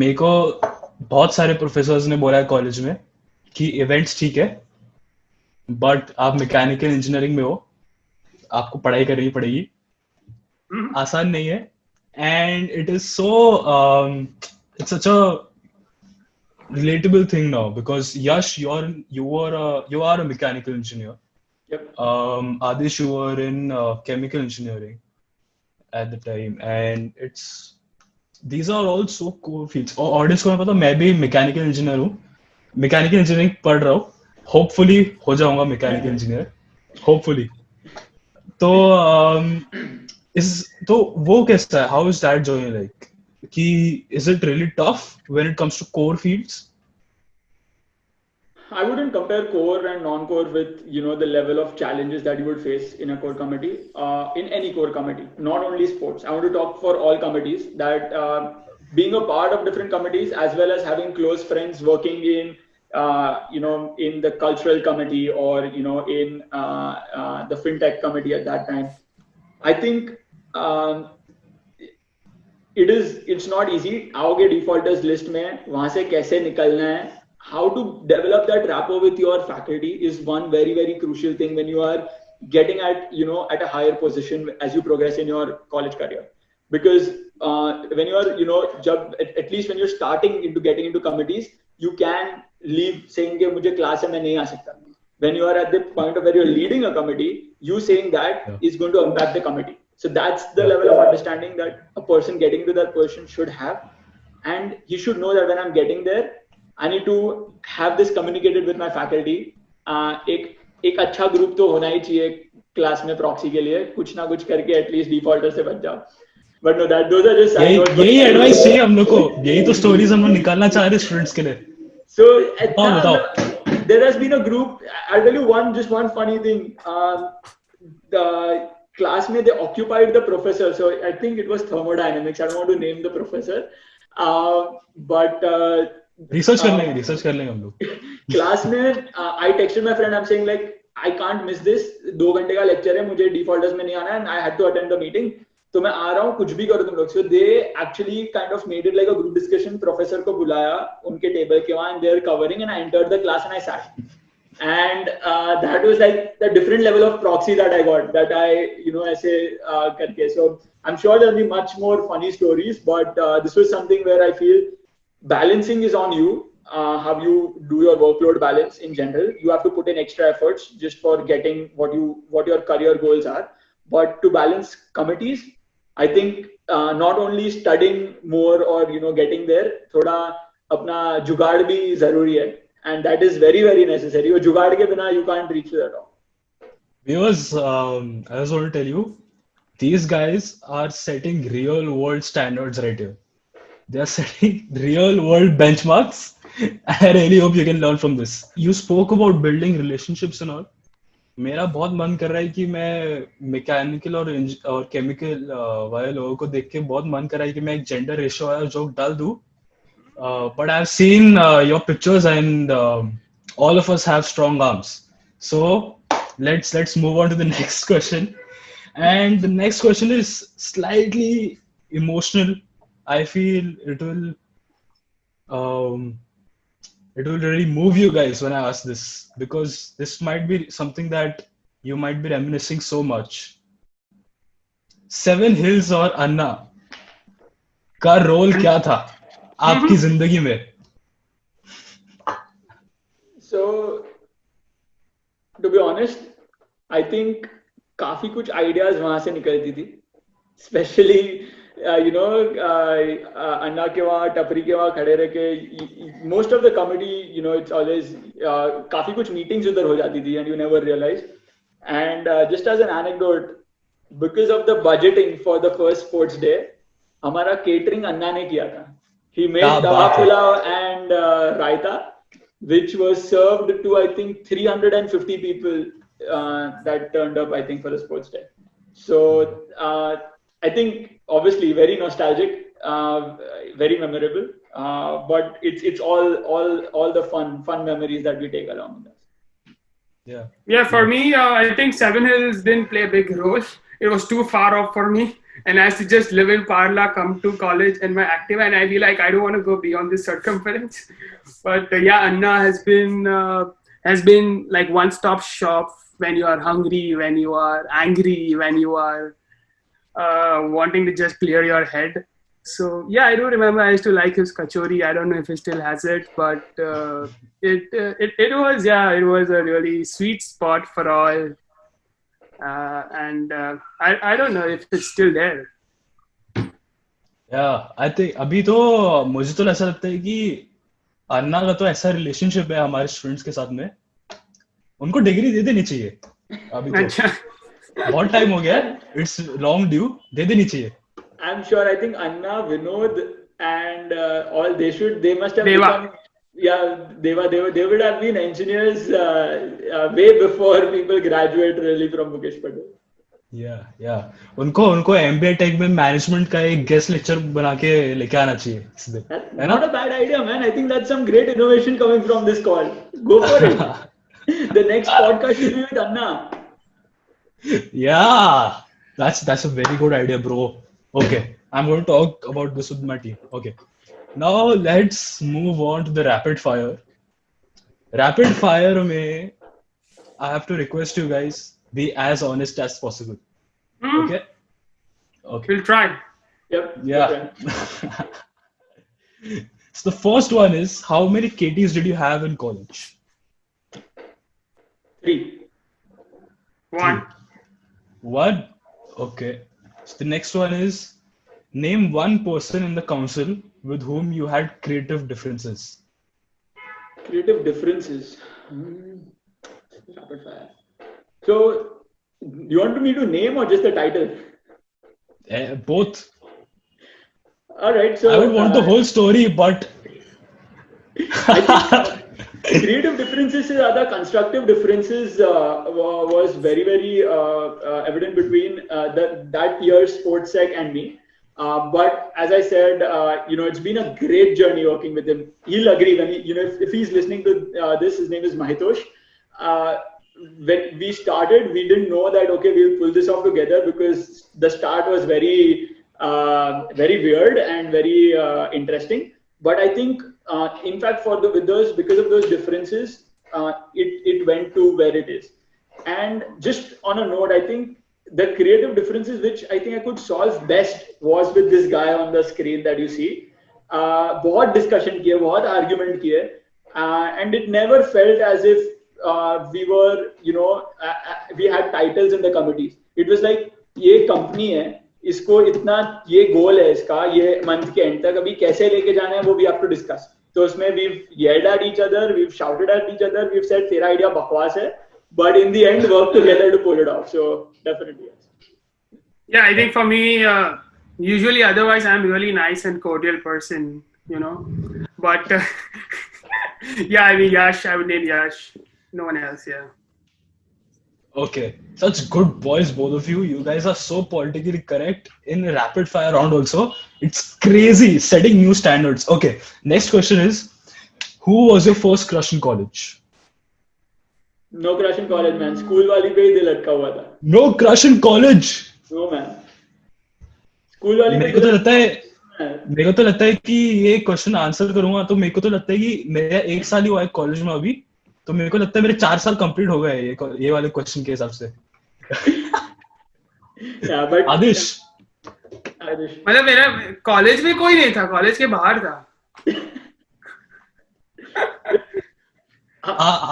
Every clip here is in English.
मेरे को बहुत सारे प्रोफेसर्स ने बोला है कॉलेज में कि इवेंट्स ठीक है, बट आप मैकेनिकल इंजीनियरिंग में हो, आपको पढ़ाई करनी पड़ेगी, आसान नहीं है. And it is so it's such a relatable thing now because Yash, you are a mechanical engineer. Yep. Adish, you were in chemical engineering at the time, and it's these are all so core fields. और audience को मैं पता, मैं भी mechanical engineer हूँ, mechanical engineering पढ़ रहा हूँ, होपफुली हो जाऊंगा मैकेनिकल इंजीनियर, होपफुली. तो इस तो वो कैसा है, how is that journey like, कि is it really tough when it comes to core fields? I wouldn't compare core and non-core with the level of challenges that you would face in a core committee, in any core committee, not only sports. I want to talk for all committees that being a part of different committees as well as having close friends working in in the cultural committee or in the fintech committee at that time. I think it's not easy. आओगे defaulters list में, वहां से कैसे निकलना है, how to develop that rapport with your faculty is one very, very crucial thing when you are getting at at a higher position as you progress in your college career. Because when you are at least when you're starting into getting into committees, you can leave saying कि मुझे class है मैं नहीं आ सकता. When you are at the point of where you're leading a committee, you saying that is going to impact the committee. So that's the level of understanding that a person getting to that position should have, and he should know that when I'm getting there, I need to have this communicated with my faculty. एक अच्छा group तो होना ही चाहिए class में proxy के लिए, कुछ ना कुछ करके एटलीस्ट डिफॉल्टर से बच जाओ. But know that those are just यही एडवाइस चाहिए हम लोग को, यही तो स्टोरीज हम लोग निकालना चाह रहे हैं स्टूडेंट्स के लिए. So बताओ. there has been a group. I'll tell you one funny thing. The class में they occupied the professor. So I think it was thermodynamics. I don't want to name the professor, but research कर लेंगे हम लोग. Class में I texted my friend. I'm saying like I can't miss this. 2 घंटे का lecture है, मुझे defaulters में नहीं आना है, and I had to attend the meeting. तो मैं आ रहा हूँ, कुछ भी करो तुम लोग. So they actually kind of made it like a group discussion. Professor को बुलाया उनके टेबल के वहाँ, and they're covering, and I entered the class and I sat. And that was like the different level of proxy that I got, that I ऐसे करके. So I'm sure there'll be much more funny stories, but this was something where I feel balancing is on you. How you do your workload balance in general. You have to put in extra efforts just for getting what your career goals are. But to balance committees, I think not only studying more or getting there, थोड़ा अपना जुगाड़ भी जरूरी है, and that is very, very necessary. वो जुगाड़ के बिना you can't reach that all. Because I just want to tell you, these guys are setting real world standards right here. They are setting real world benchmarks. I really hope you can learn from this. You spoke about building relationships and all. मेरा बहुत मन कर रहा है कि मैं mechanical और chemical वाले लोगों को देख के बहुत मन कर रहा है कि मैं एक जेंडर रेशियो वाला जोक डाल दूं. But I've seen your pictures and all of us have strong arms. So let's move on to the next question. And the next question is slightly emotional. I feel it will really move you guys when I ask this, because this might be something that you might be reminiscing so much. Seven hills और अन्ना का role क्या था आपकी जिंदगी में? So to be honest, I think काफी कुछ ideas वहां से निकलती थी, स्पेशली अन्ना के वहाँ टपरी के वहाँ खड़े रह के. Most of the committee it's always काफी कुछ मीटिंग्स उधर हो जाती थी, and you never realise. And just as an anecdote, because of the budgeting for the first sports day, हमारा केटरिंग अन्ना ने किया था. He made tawa pulao and raita, which was served to I think 350 people that turned up I think for the sports day. So I think obviously very nostalgic, very memorable, but it's all the fun memories that we take along with us. Yeah, for me I think Seven Hills didn't play a big role. It was too far off for me and I used to just live in Parla, come to college and my active, and I'd be like, I don't want to go beyond this circumference. But yeah, Anna has been like one-stop shop when you are hungry, when you are angry, when you are wanting to just clear your head. So yeah, I do remember I used to like his kachori. I don't know if he still has it, but it was a really sweet spot for all. And I don't know if it's still there. Yeah, I think अभी तो मुझे तो ऐसा लगता है कि अन्ना का तो ऐसा रिलेशनशिप है हमारे स्टूडेंट्स के साथ में, उनको डिग्री दे देनी चाहिए अभी तो। अच्छा, बहुत टाइम हो गया है, इट्स लॉन्ग ड्यू, दे देनी चाहिए। I'm sure. I think Anna, Vinod, and all they must have Deva. become, yeah, they would have been engineers way before people graduate really from Mukesh Patel. या उनको MBA take में management का एक guest lecture बना के लेके आना चाहिए इस दिन, That's है ना? not a bad idea, man. I think that's some great innovation coming from this call. Go for it. The next podcast should be with Anna. Yeah, that's a very good idea, bro. Okay, I'm going to talk about this with my team. Okay, now let's move on to the rapid fire. Rapid fire में I have to request you guys be as honest as possible. Okay? Okay. We'll try. Yep. Yeah. Okay. So the first one is, how many KTs did you have in college? 3. One. One. Okay. So the next one is, name one person in the council with whom you had creative differences. Creative differences. Rapid fire. So, you want me to name or just the title? Both. All right. So I would want the whole story, but I think creative differences are the constructive differences was very, very evident between that year's sports sec and me. But as I said, it's been a great journey working with him. He'll agree when if he's listening to this. His name is Mahitosh. When we started, we didn't know that we'll pull this off together, because the start was very very weird and very interesting. But I think, in fact, because of those differences, it went to where it is. And just on a note, I think the creative differences which I think I could solve best was with this guy on the screen that you see. बहुत discussion किए, बहुत argument किए, and it never felt as if we were, we had titles in the committees. It was like, ये company है, इसको इतना, ये गोल है इसका, ये मंथ के एंड तक अभी कैसे लेके जाना है वो we have to discuss. तो उसमें we've yelled at each other, we've shouted at each other, we've said तेरा idea बकवास है, but in the end work together to pull it off. So definitely yes. Yeah, I think for me, usually otherwise I'm really nice and cordial person, but yeah, I mean Yash, I would name Yash. No one else, yeah. okay. Such good boys, both of you. You guys are so politically correct in rapid fire round also. It's crazy, setting new standards. Okay, next question is, who was your first crush in college? No crush in college, man. School वाली पे ही दिल अटका हुआ था. No crush in college. No man. School वाली मेरे को तो लगता है कि ये क्वेश्चन आंसर करूंगा तो मेरे को तो लगता है कि मेरा 1 साल ही हुआ है कॉलेज में अभी, तो मेरे को लगता है मेरे 4 साल कंप्लीट हो गए ये वाले क्वेश्चन के हिसाब से. Yeah, but आदिश. मतलब मेरा कॉलेज में कोई नहीं था, कॉलेज के बाहर था.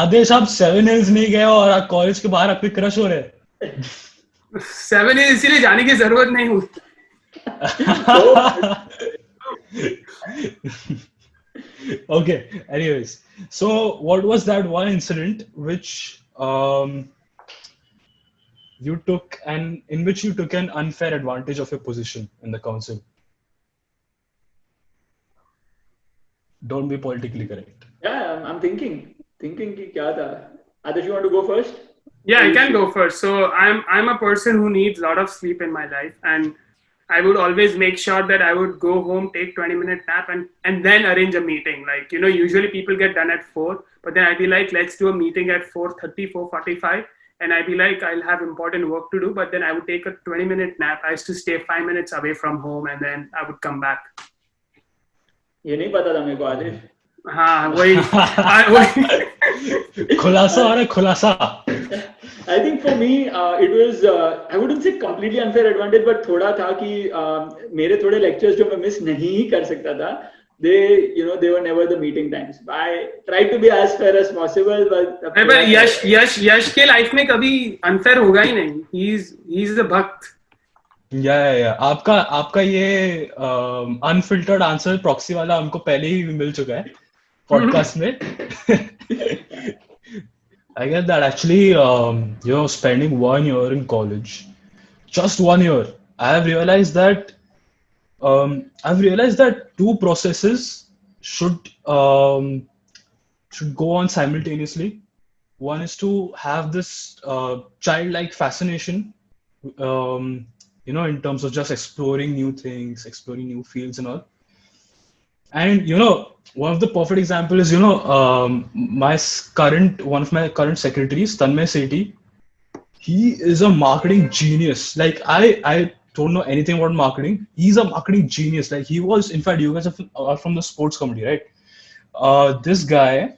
आदेश, आप 7 Hills नहीं गए और कॉलेज के बाहर आपके क्रश हो रहे. 7 Hills इसीलिए जाने की जरूरत नहीं हुई. Okay, anyways, so what was that one incident which you took an unfair advantage of your position in the council? Don't be politically correct. Yeah, I'm thinking कि क्या था. Adesh, you want to go first? Yeah, I can go first. So I'm a person who needs a lot of sleep in my life, and I would always make sure that I would go home, take 20-minute nap, and then arrange a meeting. Like, usually people get done at 4, but then I'd be like, let's do a meeting at 4:30, 4:45, and I'd be like, I'll have important work to do, but then I would take a 20-minute nap. I used to stay 5 minutes away from home, and then I would come back. ये नहीं पता था मेरे को आदिफ. हाँ वही खुलासा हो रहा है खुलासा. I think for me, it was, I wouldn't say completely unfair advantage, but थोड़ा था कि मेरे थोड़े lectures जो मैं miss नहीं कर सकता था, they were never the meeting times. I tried to be as fair as possible, but यश के life में कभी unfair होगा ही नहीं. He's a भक्त. या आपका ये अनफिल्टर्ड आंसर प्रॉक्सी वाला हमको पहले ही मिल चुका है पॉडकास्ट में. I get that actually, spending 1 year in college, just 1 year, I've realized that two processes should go on simultaneously. One is to have this childlike fascination, in terms of just exploring new things, exploring new fields and all. And one of the perfect example is one of my current secretaries, Tanmay Sethi. He is a marketing genius. Like I don't know anything about marketing. He's a marketing genius. Like he was, in fact, you guys are from the sports committee, right? This guy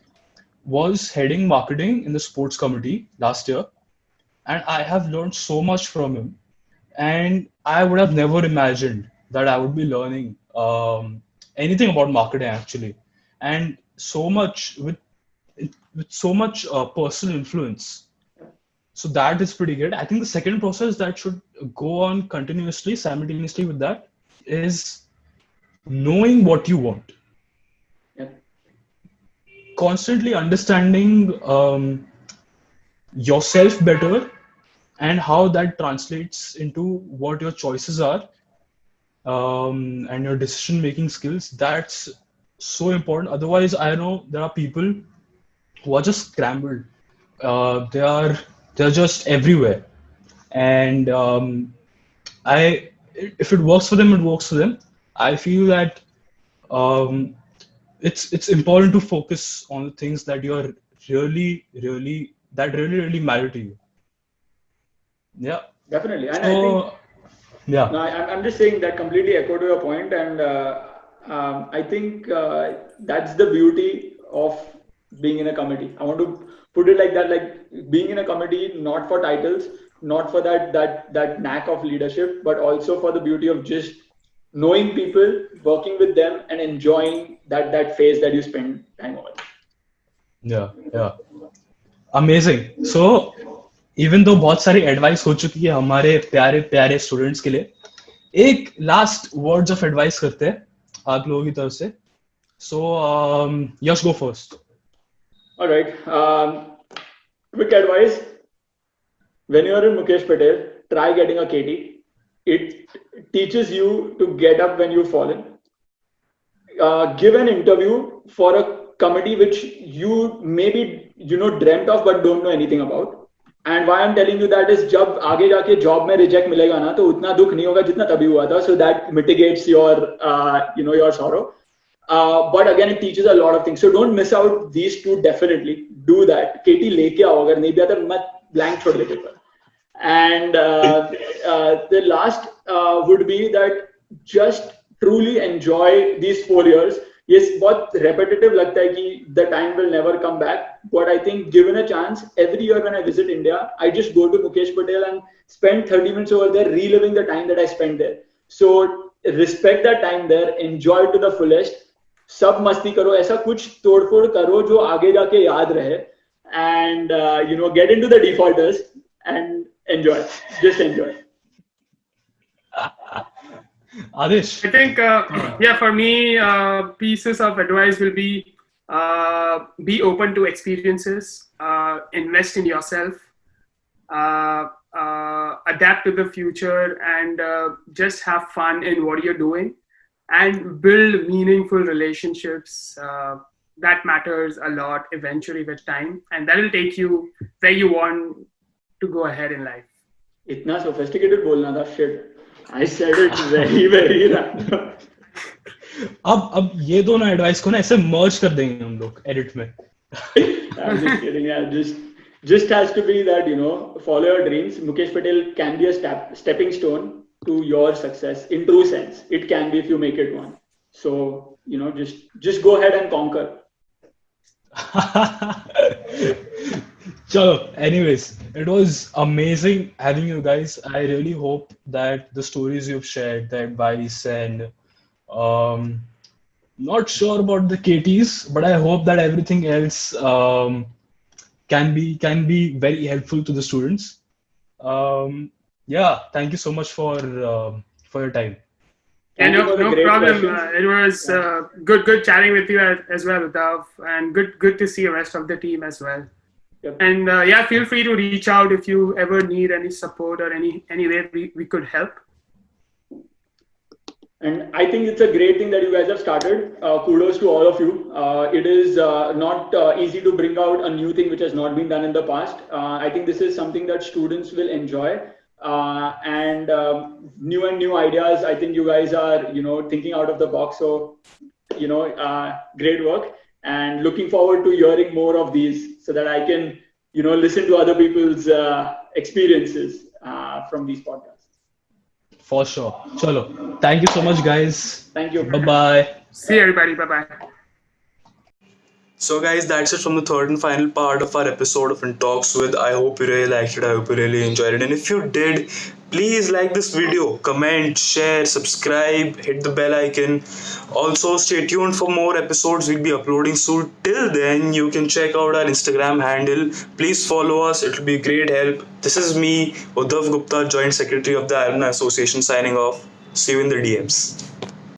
was heading marketing in the sports committee last year, and I have learned so much from him. And I would have never imagined that I would be learning anything about marketing actually, and so much with so much personal influence. So that is pretty good. I think the second process that should go on continuously, simultaneously with that, is knowing what you want. Yeah. Constantly understanding yourself better and how that translates into what your choices are, and your decision making skills. That's so important. Otherwise, I know there are people who are just scrambled. They're just everywhere, and if it works for them, it works for them. I feel that it's important to focus on the things that you're really matter to you. Yeah, definitely. And so, yeah. No, I'm just saying that completely echo to your point, and I think that's the beauty of being in a committee. I want to put it like that, like being in a committee, not for titles, not for that knack of leadership, but also for the beauty of just knowing people, working with them, and enjoying that phase that you spend time on. Yeah. Amazing. So, even though बहुत सारी advice हो चुकी है हमारे प्यारे प्यारे students के लिए, एक लास्ट वर्ड्स ऑफ एडवाइस करते हैं आप लोगों की तरफ से. So Yash go first. Alright, quick advice: when you are in Mukesh Patel, try getting a KT. It teaches you to get up when you've fallen. Give an interview for a committee which you maybe dreamt of but don't know anything about. And why I'm telling you that is, जब आगे जाके job में reject मिलेगा ना, तो उतना दुख नहीं होगा जितना तभी हुआ था. So that mitigates your your sorrow. But again, it teaches a lot of things. So don't miss out these two. Definitely do that. KT लेके आओ, अगर नहीं भी आता मत blank छोड़ दे paper. And the last would be that just truly enjoy these 4 years. Yes, बहुत repetitive लगता है कि the time will never come back. But I think given a chance, every year when I visit India, I just go to Mukesh Patel and spend 30 minutes over there reliving the time that I spent there. So respect that time there, enjoy it to the fullest. सब मस्ती करो, ऐसा कुछ तोड़फोड़ करो जो आगे जाके याद रहे. And get into the defaulters and enjoy. Just enjoy. Adish. I think, for me, pieces of advice will be open to experiences, invest in yourself, adapt to the future, and just have fun in what you're doing, and build meaningful relationships. That matters a lot eventually with time, and that will take you where you want to go ahead in life. इतना sophisticated बोलना था, shit. I said it very, very random. अब ये दोनों advice को ना ऐसे मर्ज कर देंगे हम लोग एडिट में. I'm just kidding. Yeah, just just has to be that, follow your dreams. Mukesh Patel can be a stepping stone to your success in true sense. It can be if you make it one. So, just go ahead and conquer. Chalo, anyways, it was amazing having you guys. I really hope that the stories you've shared, the advice, and um, not sure about the KTs, but I hope that everything else can be very helpful to the students. Yeah, thank you so much for your time. Yeah, Thank you for the no great problem. questions. It was good chatting with you as well, Udav, and good to see the rest of the team as well. Yep. And yeah, feel free to reach out if you ever need any support or any way we could help. And I think it's a great thing that you guys have started. Kudos to all of you. It is not easy to bring out a new thing which has not been done in the past. I think this is something that students will enjoy. And new ideas. I think you guys are, thinking out of the box. So, great work. And looking forward to hearing more of these so that I can, listen to other people's experiences from these podcasts. For sure. Chalo. Thank you so much, guys. Thank you. Bye bye. See everybody. Bye bye. So, guys, that's it from the third and final part of our episode of In Talks With. I hope you really liked it. I hope you really enjoyed it. And if you did, please like this video, comment, share, subscribe, hit the bell icon. Also, stay tuned for more episodes we'll be uploading soon. Till then, you can check out our Instagram handle. Please follow us. It'll be great help. This is me, Uddhav Gupta, Joint Secretary of the Alumni Association, signing off. See you in the DMs.